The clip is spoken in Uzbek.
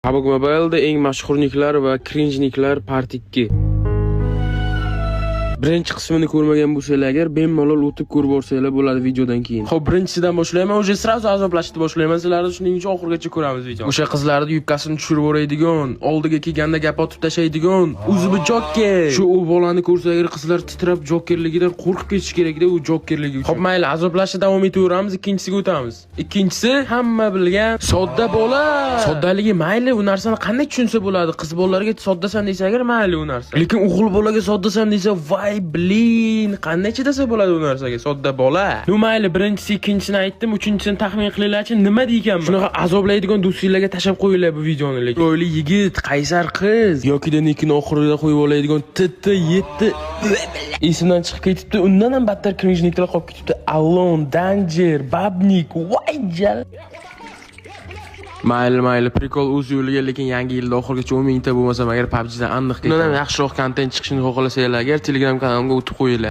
PUBG Mobile'da eng mashhurliklar va cringe'liklar part 2. Birinchi qismini ko'rmagan bo'lsanglar, agar bemalol o'tib ko'rib borsanglar bo'ladi videodan keyin. Xo'p, birinchisidan boshlayman. O'sha sразу azoblashni boshlayman. Sizlarni shuning uchun oxirigacha ko'ramiz videoni. O'sha qizlarni yubkasini tushirib o'raydigan, oldiga kelganda gap otib tashlaydigan, o'zi jokker. Shu u bolani ko'rsalar qizlar titrab jokkerligidan qo'rqib ketish kerak-da, u jokkerligi uchun. Xo'p, mayli, azoblashni davom etaveramiz, ikkinchisiga o'tamiz. Ikkinchisi hamma bilgan sodda bola. Soddaligi mayli, u narsani qanday tushunsa bo'ladi? Qiz bolalarga soddasan desa agar mayli u narsa. Lekin o'g'il bolaga soddasan desa, voy blin, qanday chidasa bo'ladi u narsaga? Sodda bola. Nu mayli, birinchisi, ikkinchisini aytdim, uchinchisini taxmin qilinglarchi, nima deykanman? Shunaqa azoblaydigan do'stlarga tashab qo'yinglar bu videoni. Lekin o'yli yigit, qaysar qiz yoki nikini oxirida qo'yib oladigan titti yetti esimdan chiqib ketibdi. Undan ham battar cringe'liklar qolib ketibdi. Alone, danger, babnik, voy jal. Mayli, prikol o'z yo'liga, lekin yangi yilda oxirgacha 10 mingta bo'lmasa agar PUBG dan aniq ketadi. Undan ham yaxshiroq kontent chiqishini xohlasanglar, agar Telegram kanalimga o'tib qo'yinglar.